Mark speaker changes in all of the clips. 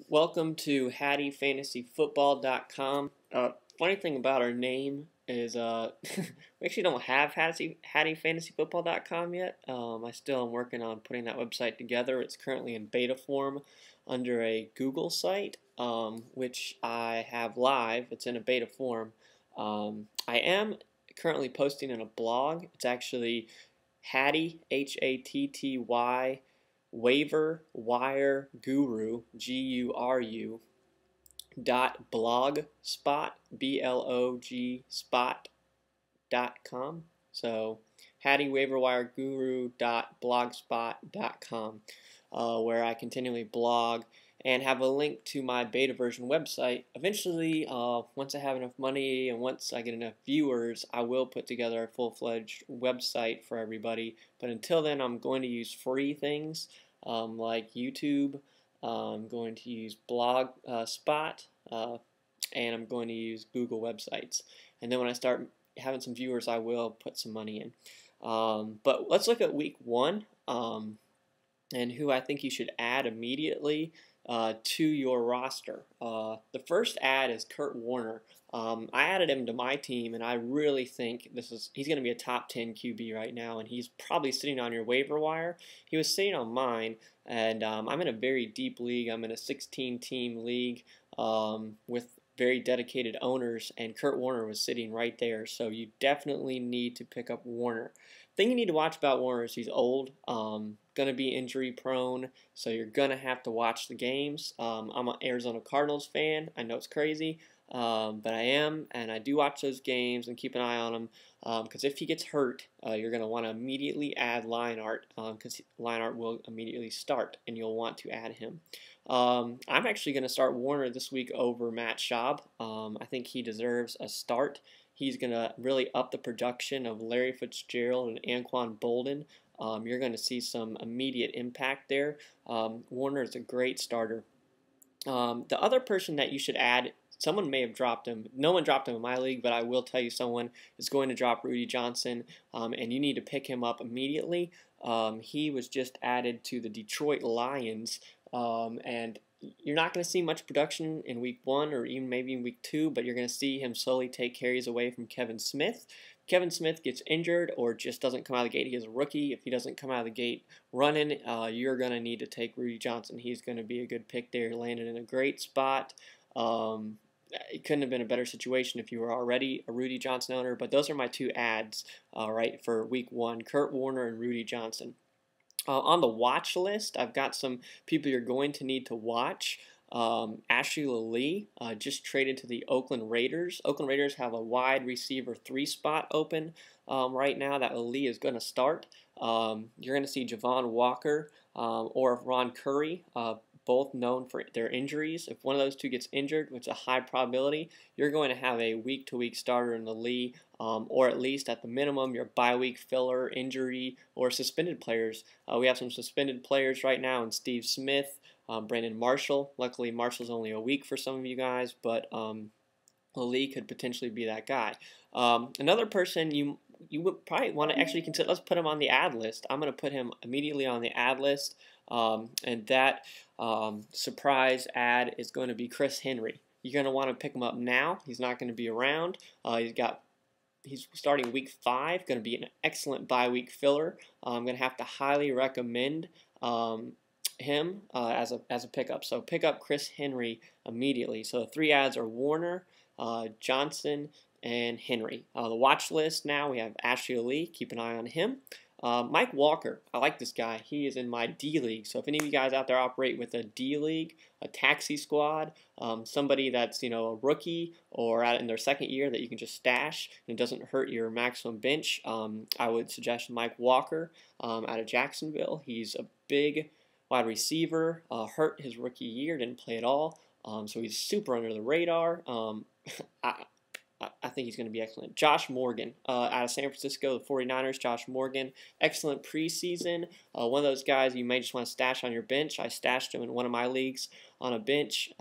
Speaker 1: Welcome to HattyFantasyFootball.com. Funny thing about our name is we actually don't have HattyFantasyFootball.com yet. I still am working on putting that website together. It's currently in beta form under a Google site, which I have live. It's in a beta form. I am currently posting in a blog. It's actually Hatty, Hatty Waiver Wire Guru GURU .blogspot blog.com. So Hatty Waiver Wire Guru .blogspot.com, where I continually blog and have a link to my beta version website. Eventually, once I have enough money and once I get enough viewers, I will put together a full-fledged website for everybody. But until then, I'm going to use free things like YouTube. I'm going to use Blogspot, and I'm going to use Google websites. And then when I start having some viewers, I will put some money in. But let's look at week one and who I think you should add immediately to your roster. The first add is Kurt Warner. I added him to my team, and I really think he's going to be a top 10 QB right now, and he's probably sitting on your waiver wire. He was sitting on mine, and I'm in a very deep league. I'm in a 16-team league with very dedicated owners, and Kurt Warner was sitting right there, so you definitely need to pick up Warner. The thing you need to watch about Warner is he's old, going to be injury prone, so you're going to have to watch the games. I'm an Arizona Cardinals fan. I know it's crazy, but I am, and I do watch those games and keep an eye on him, because if he gets hurt, you're going to want to immediately add Lionart, because Lionart will immediately start, and you'll want to add him. I'm actually going to start Warner this week over Matt Schaub. I think he deserves a start. He's going to really up the production of Larry Fitzgerald and Anquan Bolden. You're going to see some immediate impact there. Warner is a great starter. The other person that you should add, someone may have dropped him. No one dropped him in my league, but I will tell you someone is going to drop Rudy Johnson, and you need to pick him up immediately. He was just added to the Detroit Lions, and you're not going to see much production in week one or even maybe in week two, but you're going to see him slowly take carries away from Kevin Smith. Kevin Smith gets injured or just doesn't come out of the gate. He is a rookie. If he doesn't come out of the gate running, you're going to need to take Rudy Johnson. He's going to be a good pick there. Landed in a great spot. It couldn't have been a better situation if you were already a Rudy Johnson owner, but those are my two ads right for week one, Kurt Warner and Rudy Johnson. On the watch list, I've got some people you're going to need to watch. Lelie just traded to the Oakland Raiders. Oakland Raiders have a wide receiver 3 spot open right now that Lelie is going to start. You're going to see Javon Walker or Ron Curry, both known for their injuries. If one of those two gets injured, which is a high probability, you're going to have a week-to-week starter in the league, or at least at the minimum your bye-week filler, injury, or suspended players. We have some suspended players right now in Steve Smith, Brandon Marshall. Luckily, Marshall's only a week for some of you guys, but Lelie could potentially be that guy. Another person you would probably want to actually consider, let's put him on the ad list. I'm going to put him immediately on the ad list, and that surprise ad is going to be Chris Henry. You're going to want to pick him up now. He's not going to be around. He's starting week 5, going to be an excellent bye week filler. I'm going to have to highly recommend him as a pickup. So pick up Chris Henry immediately. So the 3 ads are Warner, Johnson, and Henry. The watch list now, we have Lelie. Keep an eye on him. Mike Walker, I like this guy. He is in my D League. So if any of you guys out there operate with a D League, a taxi squad, somebody that's a rookie or out in their second year that you can just stash and it doesn't hurt your maximum bench, I would suggest Mike Walker out of Jacksonville. He's a big wide receiver, hurt his rookie year, didn't play at all, so he's super under the radar. I think he's going to be excellent. Josh Morgan out of San Francisco, the 49ers. Josh Morgan, excellent preseason. One of those guys you may just want to stash on your bench. I stashed him in one of my leagues on a bench.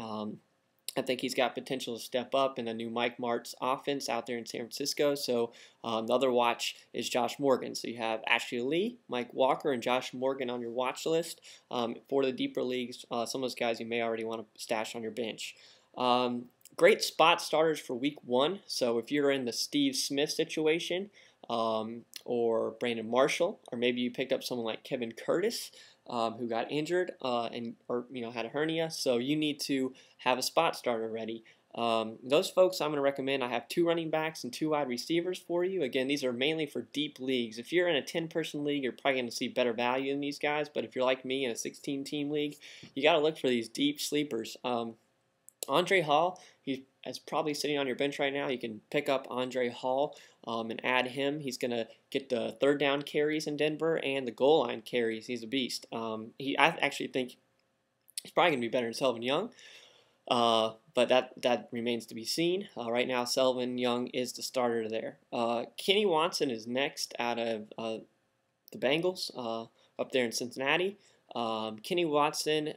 Speaker 1: I think he's got potential to step up in the new Mike Martz offense out there in San Francisco. So the other watch is Josh Morgan. So you have Ashley Lee, Mike Walker, and Josh Morgan on your watch list. For the deeper leagues, some of those guys you may already want to stash on your bench. Great spot starters for week 1. So if you're in the Steve Smith situation, or Brandon Marshall, or maybe you picked up someone like Kevin Curtis, who got injured or had a hernia, so you need to have a spot starter ready. Those folks I'm going to recommend. I have 2 running backs and 2 wide receivers for you. Again, these are mainly for deep leagues. If you're in a 10-person league, you're probably going to see better value in these guys, but if you're like me in a 16-team league, you got to look for these deep sleepers. Andre Hall, he's probably sitting on your bench right now. You can pick up Andre Hall and add him. He's going to get the 3rd down carries in Denver and the goal line carries. He's a beast. I actually think he's probably going to be better than Selvin Young, but that remains to be seen. Right now, Selvin Young is the starter there. Kenny Watson is next out of the Bengals up there in Cincinnati. Kenny Watson,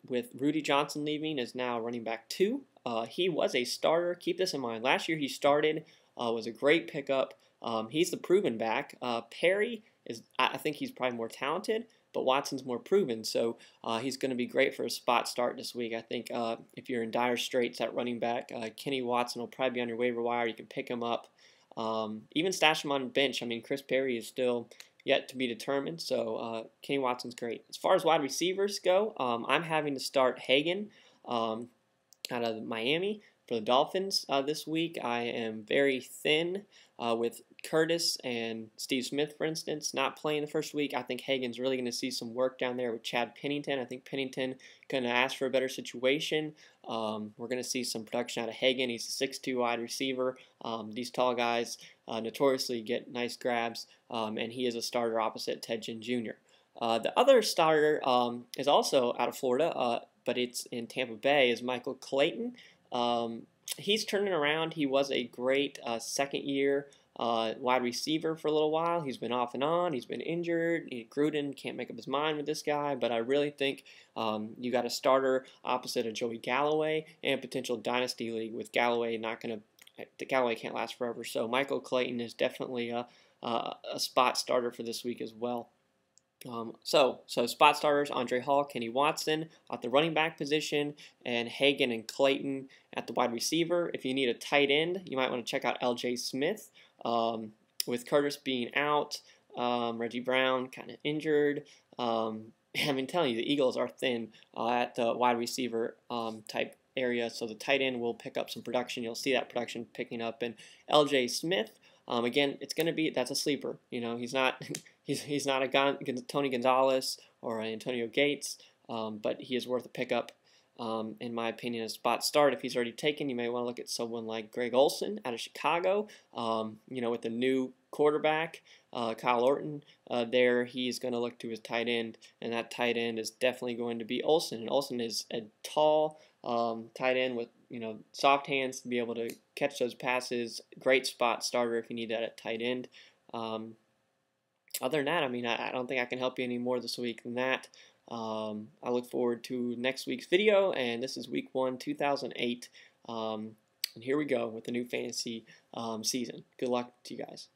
Speaker 1: with Rudy Johnson leaving, is now running back 2. He was a starter. Keep this in mind. Last year he started, was a great pickup. He's the proven back. Perry I think he's probably more talented, but Watson's more proven, so he's going to be great for a spot start this week. I think if you're in dire straits at running back, Kenny Watson will probably be on your waiver wire. You can pick him up. Even stash him on the bench. I mean, Chris Perry is still yet to be determined, so Kenny Watson's great. As far as wide receivers go, I'm having to start Hagan out of Miami for the Dolphins this week. I am very thin with Curtis and Steve Smith, for instance, not playing the first week. I think Hagan's really going to see some work down there with Chad Pennington. I think Pennington going to ask for a better situation. We're going to see some production out of Hagan. He's a 6'2" wide receiver. These tall guys notoriously get nice grabs, and he is a starter opposite Ted Ginn Jr. The other starter is also out of Florida, but it's in Tampa Bay, is Michael Clayton. He's turning around. He was a great second-year wide receiver for a little while. He's been off and on. He's been injured. Gruden can't make up his mind with this guy, but I really think you got a starter opposite of Joey Galloway and potential dynasty league with Galloway Galloway can't last forever. So Michael Clayton is definitely a spot starter for this week as well. So spot starters: Andre Hall, Kenny Watson at the running back position, and Hagan and Clayton at the wide receiver. If you need a tight end, you might want to check out L.J. Smith. With Curtis being out, Reggie Brown kind of injured. I've been telling you, the Eagles are thin at the wide receiver type area, so the tight end will pick up some production. You'll see that production picking up. And L.J. Smith, again, that's a sleeper. He's not he's not a Tony Gonzalez or an Antonio Gates, but he is worth a pickup. In my opinion, a spot start. If he's already taken, you may want to look at someone like Greg Olson out of Chicago. With the new quarterback, Kyle Orton, there he's going to look to his tight end, and that tight end is definitely going to be Olson. And Olson is a tall tight end with soft hands to be able to catch those passes. Great spot starter if you need that at tight end. Other than that, I don't think I can help you any more this week than that. I look forward to next week's video, and this is week 1, 2008. And here we go with the new fantasy season. Good luck to you guys.